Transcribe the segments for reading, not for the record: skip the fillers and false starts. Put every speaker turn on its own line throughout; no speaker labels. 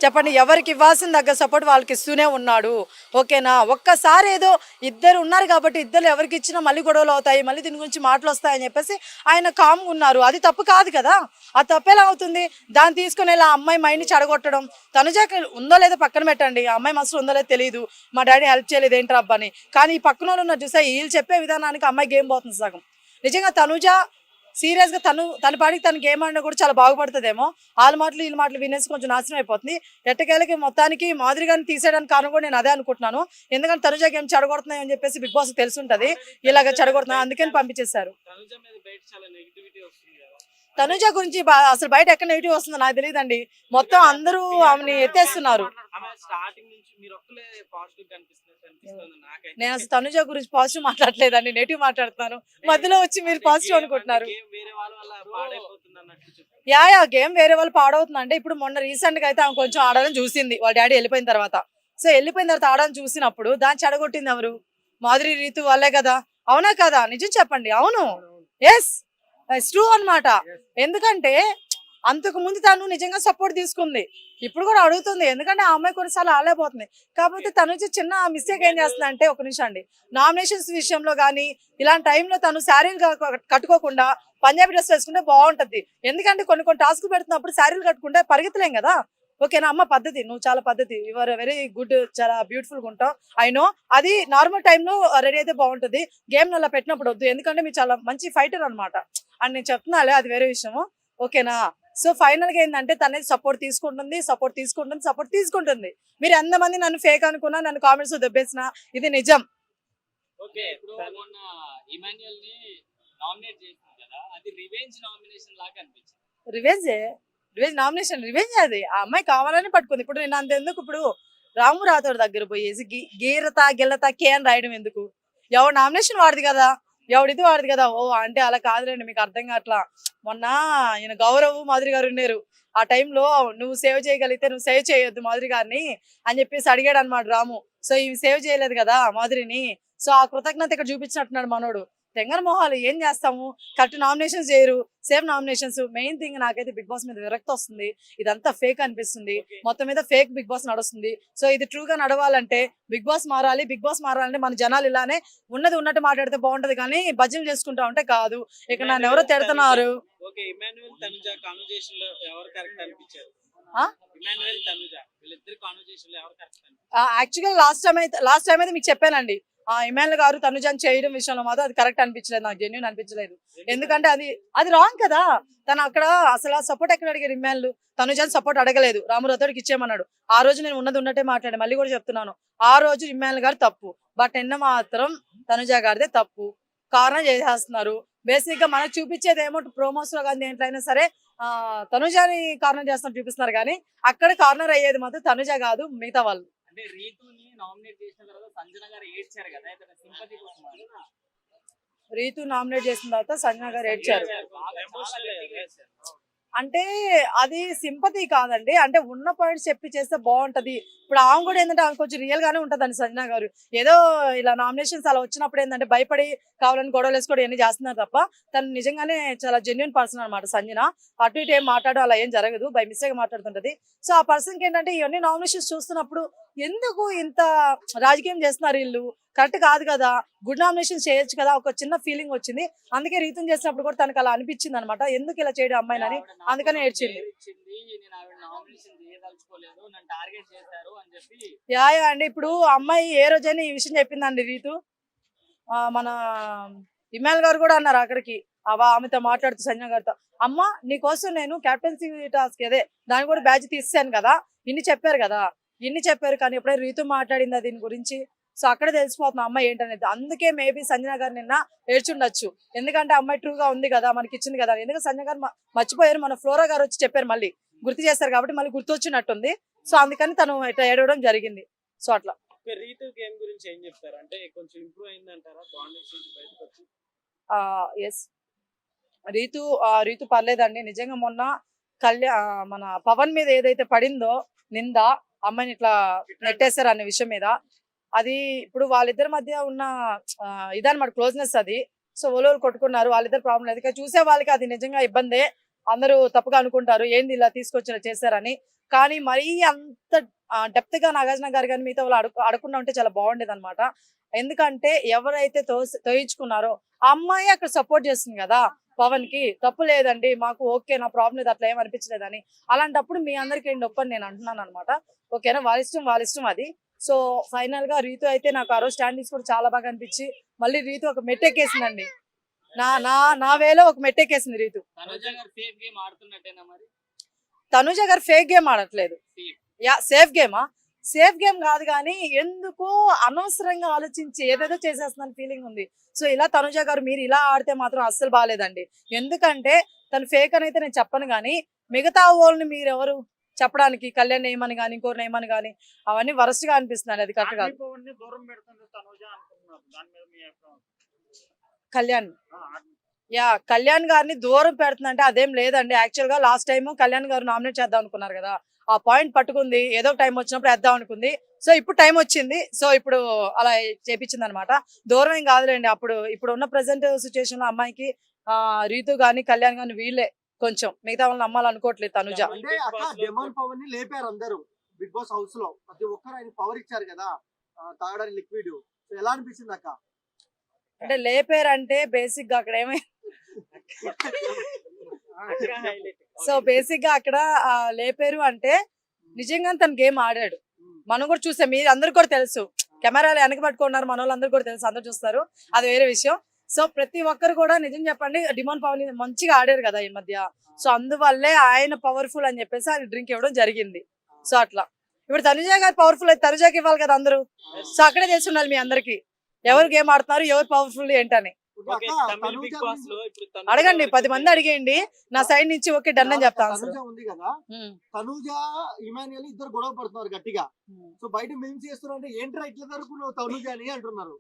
చెప్పండి, ఎవరికి ఇవ్వాల్సిన దగ్గర సపోర్ట్ వాళ్ళకి ఇస్తూనే ఉన్నాడు. ఓకేనా? ఒక్కసారి ఏదో ఇద్దరు ఉన్నారు కాబట్టి ఇద్దరు ఎవరికి ఇచ్చినా మళ్ళీ గొడవలు అవుతాయి, మళ్ళీ దీని గురించి మాటలు వస్తాయని చెప్పేసి ఆయన కామ్గా ఉన్నారు. అది తప్పు కాదు కదా. అది తప్పేలా అవుతుంది? దాన్ని తీసుకుని ఇలా అమ్మాయి మైండ్ని చెడగొట్టడం. తనుజకి ఉందో లేదో పక్కన పెట్టండి, ఆ అమ్మాయి మనసులో ఉందో లేదో తెలియదు, మా డాడీ హెల్ప్ చేయలేదు ఏంట్రా అబ్బని. కానీ ఈ పక్కన వాళ్ళు ఉన్నారు చూసా, వీళ్ళు చెప్పే విధానానికి అమ్మాయి గేమ్ పోతుంది సగం. నిజంగా తనుజ సీరియస్గా తన పాడికి తనకి ఏమన్నా కూడా చాలా బాగుపడుతుందేమో. వాళ్ళ మాటలు వీళ్ళ మాటలు వినేసి కొంచెం నాశనం అయిపోతుంది. ఎట్టకేలకి మొత్తానికి మాధురి గారిని తీసేయడానికి కారణం కూడా నేను అదే అనుకుంటున్నాను. ఎందుకంటే తనుజ గేమ్ చెడగొడుతున్నాయి అని చెప్పేసి బిగ్ బాస్ తెలుసుంటది, ఇలాగ చెడగొడుతున్నా అందుకని పంపించేశారు. తనుజ గురించి అసలు బయట ఎక్కడ నెగిటివ్ వస్తుందో నాకు తెలియదండి. మొత్తం అందరూ ఆమెని ఎత్తేస్తున్నారు. నేను అసలు తనుజ గురించి పాజిటివ్ మాట్లాడలేదండి, నెగిటివ్ మాట్లాడుతున్నాను. మధ్యలో వచ్చి మీరు పాజిటివ్ అనుకుంటున్నారు. యా గేమ్ వేరే వాళ్ళు పాడవుతుంది అంటే, ఇప్పుడు మొన్న రీసెంట్ గా అయితే ఆమె కొంచెం ఆడాలని చూసింది వాళ్ళ డాడీ వెళ్ళిపోయిన తర్వాత. సో వెళ్ళిపోయిన తర్వాత ఆడాలని చూసినప్పుడు దాన్ని చెడగొట్టింది ఎవరు? మాధురి రీతు వాళ్ళే కదా. అవునా కదా? నిజం చెప్పండి. అవును, ఎస్, ఇట్స్ ట్రూ అనమాట. ఎందుకంటే అంతకు ముందు తను నిజంగా సపోర్ట్ తీసుకుంది, ఇప్పుడు కూడా అడుగుతుంది. ఎందుకంటే ఆ అమ్మాయి కొన్నిసార్లు ఆలేపోతుంది. కాకపోతే తను చిన్న మిస్టేక్ ఏం చేస్తుంది అంటే, ఒక నిమిషం అండి, నామినేషన్స్ విషయంలో కానీ ఇలాంటి టైంలో తను శారీలు కట్టుకోకుండా పంజాబీ డ్రెస్ వేసుకుంటే బాగుంటది. ఎందుకంటే కొన్ని టాస్క్ పెడుతున్నప్పుడు శారీలు కట్టుకుంటే పరిగెత్తలేం కదా. ఓకేనా అమ్మ? పద్ధతి, నువ్వు చాలా పద్ధతి, యువర్ వెరీ గుడ్, చాలా బ్యూటిఫుల్ గా ఉంటావు. ఐ నో అది నార్మల్ టైంలో రెడీ అయితే బాగుంటది, గేమ్ అలా పెట్టినప్పుడు వద్దు. ఎందుకంటే మీరు చాలా మంచి ఫైటర్ అనమాట అని నేను చెప్తున్నాలే, అది వేరే విషయము. ఓకేనా? సో ఫైనల్ గా ఏంటంటే తనే సపోర్ట్ తీసుకుంటుంది. మీరు ఎంతమంది నన్ను ఫేక్ అనుకున్నా, నన్ను కామెంట్స్ దెబ్బేసిన, ఇది నిజం. రివెంజ్ నామినేషన్ రివెంజ్ అది. ఆ అమ్మాయి కావాలని పట్టుకుంది. ఇప్పుడు నేను అంతెందుకు, ఇప్పుడు రాము రాథోడ్ దగ్గర పోయేసి గీరత గిల్లత కే అని రాయడం ఎందుకు? ఎవడు నామినేషన్ వాడిది కదా, ఎవడిది వాడిది కదా. ఓ అంటే అలా కాదులేండి, మీకు అర్థం కావట్లా. మొన్న ఈయన గౌరవ్ మాధురి గారు ఉన్నారు, ఆ టైంలో నువ్వు సేవ్ చేయగలిగితే నువ్వు సేవ్ చేయొద్దు మాధురి గారిని అని చెప్పేసి అడిగాడు అనమాట రాము. సో ఇవి సేవ్ చేయలేదు కదా మాధురిని, సో ఆ కృతజ్ఞత ఇక్కడ చూపించినట్టున్నాడు మనోడు. తెంగర మొహాలు ఏం చేస్తాము, కరెక్ట్ నామినేషన్స్ చేయరు, సేమ్ నామినేషన్స్. మెయిన్ థింగ్ నాకైతే బిగ్ బాస్ మీద విరక్తి వస్తుంది. ఇదంతా ఫేక్ అనిపిస్తుంది, మొత్తం మీద ఫేక్ బిగ్ బాస్ నడుస్తుంది. సో ఇది ట్రూగా నడవాలంటే బిగ్ బాస్ మారాలి. బిగ్ బాస్ మారాలంటే మన జనాలు ఇలానే ఉన్నది ఉన్నట్టు మాట్లాడితే బాగుంటది, కానీ భజనలు చేసుకుంటా ఉంటే కాదు. ఇక్కడ నన్ను ఎవరో తిడుతున్నారు. యాక్చువల్గా లాస్ట్ టైం అయితే మీకు చెప్పానండి, ఇమానుయల్ గారు తనుజాని చేయడం విషయంలో మాత్రం అది కరెక్ట్ అనిపించలేదు, నాకు జెన్యూన్ అనిపించలేదు. ఎందుకంటే అది రాంగ్ కదా. తను అక్కడ అసలు సపోర్ట్ ఎక్కడ అడిగారు? ఇమానుయల్ తనుజాని సపోర్ట్ అడగలేదు, రాము రాథోడ్కి ఇచ్చేయమన్నాడు. ఆ రోజు నేను ఉన్నది ఉన్నట్టే మాట్లాడాను, మళ్ళీ కూడా చెప్తున్నాను, ఆ రోజు ఇమానుయల్ గారు తప్పు, బట్ నిన్న మాత్రం తనుజ గారిదే తప్పు. కారణం చేసేస్తున్నారు. బేసిక్ గా మనకు చూపించేది ఏమో ప్రోమోస్ లో కానీ దేంట్లో అయినా సరే తనుజాని కారణం చేస్తున్నట్టు చూపిస్తున్నారు, కానీ అక్కడ కార్నర్ అయ్యేది మాత్రం తనుజ కాదు, మిగతా వాళ్ళు. రీతు నామినేట్ చేసిన తర్వాత సంజన గారు ఏడ్చారు. అంటే అది సింపతి కాదండి, అంటే ఉన్న పాయింట్స్ చెప్పి చేస్తే బాగుంటది. ఇప్పుడు ఆమె కూడా ఏంటంటే ఆమె కొంచెం రియల్ గానే ఉంటదండి సంజన గారు. ఏదో ఇలా నామినేషన్స్ అలా వచ్చినప్పుడు ఏంటంటే భయపడి కావాలని గొడవలు వేసుకోవడం ఇవన్నీ చేస్తున్నారు తప్ప, తను నిజంగానే చాలా జెన్యున్ పర్సన్ అనమాట సంజన. అటు ఇటు ఏం మాట్లాడడం అలా ఏం జరగదు, బై మిస్టేక్ మాట్లాడుతుంటది. సో ఆ పర్సన్కి ఏంటంటే ఇవన్నీ నామినేషన్స్ చూస్తున్నప్పుడు ఎందుకు ఇంత రాజకీయం చేస్తున్నారు వీళ్ళు, కరెక్ట్ కాదు కదా, గుడ్ నామినేషన్ చేయొచ్చు కదా, ఒక చిన్న ఫీలింగ్ వచ్చింది. అందుకే రీతన్ చేసినప్పుడు కూడా తనకు అలా అనిపించింది అనమాట, ఎందుకు ఇలా చేయడం అమ్మాయిని, అందుకనే ఏడ్చింది. యా అండి, ఇప్పుడు అమ్మాయి ఏ రోజైనా ఈ విషయం చెప్పిందండి రీతు. మన ఇమానుయల్ గారు కూడా అన్నారు అక్కడికి, ఆమెతో మాట్లాడుతూ సంజయ్ గారితో, అమ్మ నీకోసం నేను క్యాప్టెన్సీ టాస్క్ అదే దాన్ని కూడా బ్యాచ్ తీసాను కదా, ఇన్ని చెప్పారు కానీ ఎప్పుడైనా రీతు మాట్లాడిందా దీని గురించి? సో అక్కడ తెలిసిపోతుంది అమ్మాయి ఏంటనేది. అందుకే మేబీ సంజన గారు నిన్న ఏడ్చుండొచ్చు, ఎందుకంటే అమ్మాయి ట్రూగా ఉంది కదా, మనకి ఇచ్చింది కదా. ఎందుకంటే సంజన గారు మర్చిపోయారు, మన ఫ్లోరా గారు వచ్చి చెప్పారు, మళ్ళీ గుర్తు చేస్తారు కాబట్టి మళ్ళీ గుర్తు వచ్చినట్టుంది. సో అందుకని తను ఇట్లా ఏడవడం జరిగింది. సో అట్లా ఎస్, రీతు పర్లేదండి. నిజంగా మొన్న మన పవన్ మీద ఏదైతే పడిందో నింద, అమ్మాయిని ఇట్లా నెట్టేశారు అనే విషయం మీద, అది ఇప్పుడు వాళ్ళిద్దరి మధ్య ఉన్న ఇదన్నమాట క్లోజ్నెస్ అది. సో ఓలోలు కొట్టుకున్నారు, వాళ్ళిద్దరు ప్రాబ్లం లేదు, చూసే వాళ్ళకి అది నిజంగా ఇబ్బందే. అందరూ తప్పుగా అనుకుంటారు, ఏంది ఇలా తీసుకొచ్చి చేశారని. కానీ మరీ అంత డెప్త్ గా నాగార్జున గారు కానీ మిగతా వాళ్ళు అడగకుండా ఉంటే చాలా బాగుండేది అనమాట. ఎందుకంటే ఎవరైతే తోయించుకున్నారో ఆ అమ్మాయి అక్కడ సపోర్ట్ చేస్తుంది కదా పవన్ కి. తప్పు లేదండి, మాకు ఓకే, నా ప్రాబ్లం లేదు, అట్లా ఏం అనిపించలేదని. అలాంటప్పుడు మీ అందరికి ఏంటి నొప్పని నేను అంటున్నాను అనమాట. ఓకేనా, వాళ్ళ ఇష్టం అది. సో ఫైనల్ గా రీతు అయితే నాకు ఆ రోజు స్టాండ్ తీసుకోవడం చాలా బాగా అనిపించి, మళ్ళీ రీతు ఒక మెట్టెక్కేసిందండి. నా నా నా వేలో ఒక మెట్టెక్కేసింది రీతు. తనుజ గారు ఫేక్ గేమ్ ఆడట్లేదు. సేఫ్ గేమా? సేఫ్ గేమ్ కాదు, కానీ ఎందుకో అనవసరంగా ఆలోచించి ఏదేదో చేసేస్తున్న ఫీలింగ్ ఉంది. సో ఇలా తనుజ గారు మీరు ఇలా ఆడితే మాత్రం అస్సలు బాగాలేదండి. ఎందుకంటే తను ఫేక్ అని అయితే నేను చెప్పను, కానీ మిగతా వాళ్ళని మీరు ఎవరు చెప్పడానికి? కళ్యాణ్ ఏమని కానీ ఇంకోరిని ఏమని కానీ అవన్నీ వరస్ట్ గా అనిపిస్తున్నాను. అది కరెక్ట్ కాదు. కళ్యాణ్ కళ్యాణ్ గారిని దూరం పెడుతుందంటే అదేం లేదండి. యాక్చువల్ గా లాస్ట్ టైం కళ్యాణ్ గారు నామినేట్ చేద్దాం అనుకున్నారు కదా, ఆ పాయింట్ పట్టుకుంది. ఏదో టైం వచ్చినప్పుడు వేద్దాం అనుకుంది. సో ఇప్పుడు టైం వచ్చింది, సో ఇప్పుడు అలా చేపించింది అనమాట. దూరం ఏం కాదులేండి. ఇప్పుడు ఉన్న ప్రెసెంట్ సిచ్యువేషన్ లో అమ్మాయికి రీతు గాని కళ్యాణ్ గాని వీళ్ళే కొంచెం, మిగతా వాళ్ళని నమ్మాలనుకోవట్లేదు. తనుజ
లేపారు అందరూ బిగ్ బాస్ హౌస్ లో, ప్రతి ఒక్కరు ఆయన పవర్ ఇచ్చారు కదా తాగడానికి లిక్విడ్. ఎలా అనిపించింది అక్క?
అంటే లేపారంటే బేసిక్ గా అక్కడ ఏమైంది, సో బేసిక్ గా అక్కడ లేపారు అంటే నిజంగా తన గేమ్ ఆడాడు. మనం కూడా చూసాం, మీరు అందరు కూడా తెలుసు. కెమెరాలు వెనక పట్టుకున్నారు, మన వాళ్ళందరూ కూడా తెలుసు, అందరు చూస్తారు, అది వేరే విషయం. సో ప్రతి ఒక్కరు కూడా నిజం చెప్పండి, డిమాండ్ పవన్ మంచిగా ఆడారు కదా ఈ మధ్య. సో అందువల్లే ఆయన పవర్ఫుల్ అని చెప్పేసి ఆయన డ్రింక్ ఇవ్వడం జరిగింది. సో అట్లా ఇప్పుడు తనుజ గారు పవర్ఫుల్ అయితే తనుజాకి ఇవ్వాలి కదా అందరూ. సో అక్కడే చేసి ఉండాలి మీ అందరికి, ఎవరు గేమ్ ఆడుతున్నారు, ఎవరు పవర్ఫుల్ ఏంటని అడగండి. 10 మంది అడిగేయండి, నా సైడ్ నుంచి ఓకే డన్ అని చెప్తాను.
ఉంది కదా, తనుజ ఇమాన్యుయల్ ఇద్దరు గొడవ పడుతున్నారు గట్టిగా. సో బయట మేము చేస్తున్నారంటే ఏంట్రా ఇట్లా జరుగుతున్నావు తనుజ అని అంటున్నారు.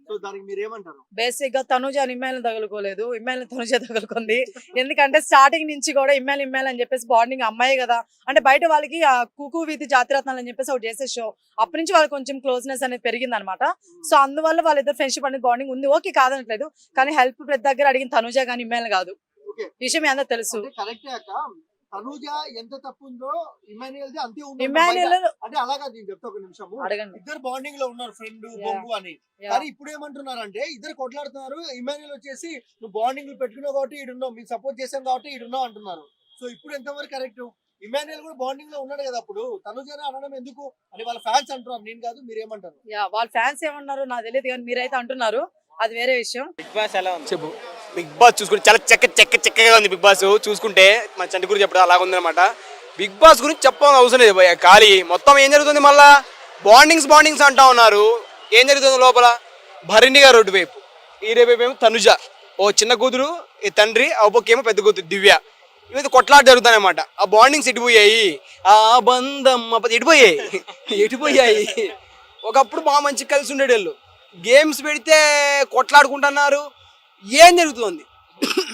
సో దానికి మీరు ఏమంటారు?
బేసిక్ గా తనుజ ఇమ్మాయిల్ తగులుకోలేదు, ఇమ్మాయిల్ తనుజ తగులుకుంది. ఎందుకంటే స్టార్టింగ్ నుంచి కూడా ఇమ్మాయిల్ అని చెప్పేసి బాండింగ్ అమ్మాయి కదా. అంటే బయట వాళ్ళకి ఆ కుకు వీధి జాతిరత్నాలు అని చెప్పేసి ఒకటి చేసే షో, అప్పటి నుంచి వాళ్ళకి కొంచెం క్లోజ్నెస్ అనేది పెరిగింది అనమాట. సో అందువల్ల వాళ్ళిద్దరు ఫ్రెండ్షిప్ అనేది బాండింగ్ ఉంది. ఓకే కాదనట్లేదు, కానీ హెల్ప్ ప్రతి దగ్గర అడిగిన తనుజ కానీ ఇమ్మాయిల్ కాదు. విషయం మీ అందరూ తెలుసు.
తనుజ ఎంత తప్పు ఉందో ఇమాన్యుయల్ అంతే ఉంది.
ఇమాన్యుయల్
అంటే అలాగా నేను చెప్తా ఒక నిమిషము. ఇద్దరు బాండింగ్ లో ఉన్నారు, ఫ్రెండ్ బొంగు అని. కానీ ఇప్పుడు ఏమంటున్నారు అంటే ఇద్దరు కొట్లాడుతున్నారు. ఇమాన్యుయల్ వచ్చేసి నువ్వు బాండింగ్ పెట్టుకున్నావు కాబట్టి ఈడున్నావు, మీకు సపోర్ట్ చేసాం కాబట్టి ఈడున్నావు అంటున్నారు. సో ఇప్పుడు ఎంతవరకు కరెక్ట్? ఇమాన్యుయల్ కూడా బాండింగ్ లో ఉన్నాడు కదా, అప్పుడు తనుజ అనడం ఎందుకు అని వాళ్ళ ఫ్యాన్స్ అంటున్నారు. నేను కాదు, మీరేమంటారు?
వాళ్ళ ఫ్యాన్స్ ఏమన్నారు నాకు తెలియదు, కానీ మీరైతే అంటున్నారు, అది వేరే విషయం.
బిగ్ బాస్ ఎలా ఉంది చెప్పు. బిగ్ బాస్ చూసుకుంటే చాలా చక్కగా ఉంది. బిగ్ బాస్ చూసుకుంటే మన చంటి గురించి చెప్పడం అలాగ ఉందన్నమాట. బిగ్ బాస్ గురించి చెప్పాల్సిన అవసరం లేదు భయ్య. ఖాళీ మొత్తం ఏం జరుగుతుంది, మళ్ళా బాండింగ్స్ అంటా ఉన్నారు. ఏం జరుగుతుంది లోపల? భరణి గారు రోడ్డు వైపు, ఈ రేపు ఏమో తనుజ, ఓ చిన్న కూతురు, ఈ తండ్రి, ఏమో పెద్ద కూతురు దివ్య. ఇవి కొట్లాట జరుగుతాయి అన్నమాట. ఆ బాండింగ్స్ ఎటుపోయాయి, ఆ బంధం ఎటుపోయాయి. ఒకప్పుడు బాగా మంచిగా కలిసి ఉండేది వాళ్ళు. గేమ్స్ పెడితే కొట్లాడుకుంటున్నారు. ఏం జరుగుతుంది?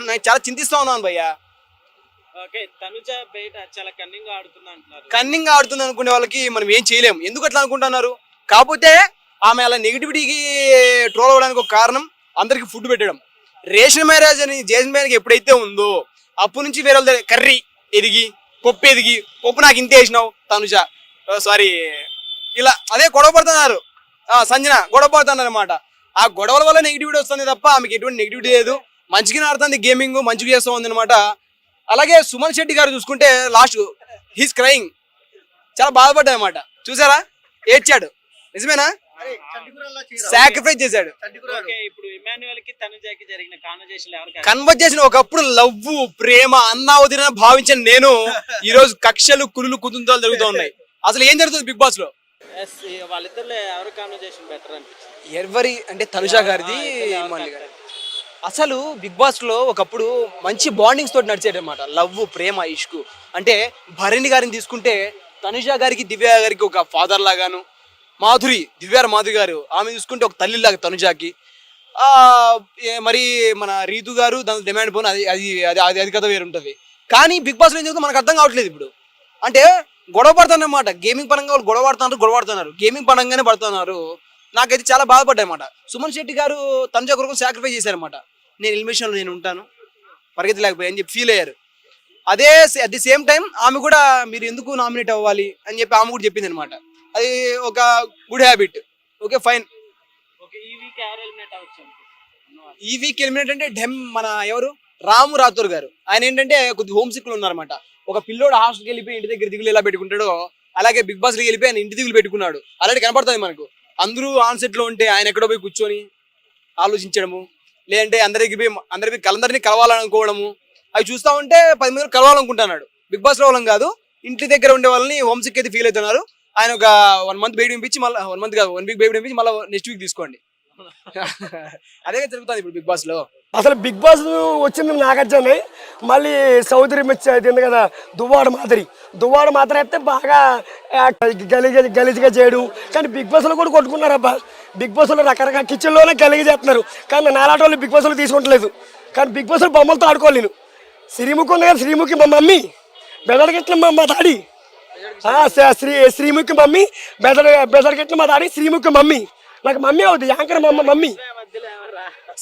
నాకు చాలా చింతిస్తా ఉన్నాను భయ్య. కన్నింగ్ ఆడుతుంది అనుకునే వాళ్ళకి మనం ఏం చేయలేము. ఎందుకు అట్లా అనుకుంటున్నారు? కాకపోతే ఆమె అలా నెగిటివిటీకి ట్రోల్ అవ్వడానికి ఒక కారణం అందరికి ఫుడ్ పెట్టడం. రేషన్ మ్యారేజ్ అని జేసన్ మ్యారేజ్ ఎప్పుడైతే ఉందో అప్పటి నుంచి వేరే వాళ్ళ కర్రీ ఎదిగి పప్పు నాకు ఇంత వేసినావు తనుజ, సారీ ఇలా అదే గొడవ పడుతున్నారు. సంజన గొడవ పడుతున్నారు అనమాట. ఆ గొడవల వల్ల నెగిటివిటీ వస్తుంది తప్ప ఆమెకి ఎటువంటి నెగిటివిటీ లేదు. మంచిగానే ఆడుతుంది, గేమింగ్ మంచిగా చేస్తూ ఉంది అనమాట. అలాగే సుమన్ శెట్టి గారు చూసుకుంటే లాస్ట్ హీస్ క్రైయింగ్, చాలా బాధపడ్డా అనమాట. చూసారా, ఏడ్చాడు. నిజమేనా? సాక్రిఫైస్ చేశాడు. కన్వర్జేషన్ ఒకప్పుడు లవ్ ప్రేమ అన్నా వదిన భావించిన నేను ఈ రోజు కక్షలు కురులు కుతుంతాలు జరుగుతూ ఉన్నాయి. అసలు ఏం జరుగుతుంది బిగ్ బాస్ లో? ఎవరి అంటే తనుజ గారిది, అసలు బిగ్ బాస్ లో ఒకప్పుడు మంచి బాండింగ్స్ తోటి నడిచేది అనమాట. లవ్ ప్రేమ ఇష్కు అంటే భరణి గారిని తీసుకుంటే తనుజ గారికి దివ్య గారికి ఒక ఫాదర్ లాగాను, మాధురి గారు ఆమె చూసుకుంటే ఒక తల్లిలాగా తనుజాకి. మరి మన రీతు గారు దాని డిమాండ్ పోను, అది కథ వేరు ఉంటుంది. కానీ బిగ్ బాస్లో ఏం జరుగుతుందో మనకు అర్థం కావట్లేదు ఇప్పుడు. అంటే గొడవ పడుతున్నారు అన్నమాట. గేమింగ్ పరంగా వాళ్ళు గొడవ పడుతున్నారు, గేమింగ్ పరంగానే పడుతున్నారు. నాకైతే చాలా బాధపడ్డాయి అన్నమాట. సుమన్ శెట్టి గారు తనుజ కొరకు సాక్రిఫైస్ చేశారన్నమాట. నేను ఎలిమినేషన్లో నేను ఉంటాను, పరిగెత్తి లేకపోయా అని చెప్పి ఫీల్ అయ్యారు. అదే అట్ ది సేమ్ టైం ఆమె కూడా మీరు ఎందుకు నామినేట్ అవ్వాలి అని చెప్పి ఆమె కూడా చెప్పింది అనమాట. అది ఒక గుడ్ హ్యాబిట్. Okay fine. ఈ వీక్ ఎలిమినేట్ అంటే మన ఎవరు రాము రాథోర్ గారు. ఆయన ఏంటంటే కొద్దిగా హోమ్ సిక్ లో ఉన్నారన్నమాట. ఒక పిల్లోడు హాస్టల్కి వెళ్ళిపోయి ఇంటి దగ్గర దిగులు ఎలా పెట్టుకుంటాడో అలాగే బిగ్ బాస్ లోకి వెళ్ళిపోయి ఆయన ఇంటి దిగులు పెట్టుకున్నాడు. అలాంటి కనపడుతుంది మనకు. అందరూ ఆన్ సెట్ లో ఉంటే ఆయన ఎక్కడో పోయి కూర్చొని ఆలోచించడము, లేదంటే అందరికి అందరినీ కలవాలనుకోవడము, అవి చూస్తా ఉంటే 10 మంది కలవాలనుకుంటున్నాడు. బిగ్ బాస్ లో వాళ్ళం కాదు, ఇంటి దగ్గర ఉండే వాళ్ళని హోమ్ సిక్ అయితే ఫీల్ అవుతున్నారు. ఆయన ఒక 1 month బయట పంపించి మళ్ళీ 1 month కాదు 1 week బయట పంపించి మళ్ళీ నెక్స్ట్ వీక్ తీసుకోండి. అదే జరుగుతుంది ఇప్పుడు బిగ్ బాస్ లో.
అసలు బిగ్ బాస్ వచ్చింది నాగార్జున, మళ్ళీ సౌదరి మెచ్చింది కదా దువ్వాడ మాత్రం అయితే బాగా గలీజ్గా చేయడం. కానీ బిగ్ బాస్లో కూడా కొట్టుకున్నారు అబ్బా. బిగ్ బాస్లో రకరకాల కిచెన్లోనే గలీజ్ చేస్తున్నారు. కానీ నాలాంటి వాళ్ళు బిగ్ బాస్లో తీసుకుంటలేదు. కానీ బిగ్ బాస్లో బొమ్మలతో ఆడుకోలేను. శ్రీముఖి ఉంది కదా, శ్రీముఖి మా మమ్మీ, బెదడగట్ల మా డాడీ. శ్రీముఖి మమ్మీ, బెదడగట్ల మా డాడీ, శ్రీముఖి మమ్మీ. నాకు మమ్మీ అవుద్ది, యాంకర్ మమ్మీ.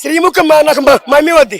శ్రీముఖి నాకు మమ్మీ వద్ది.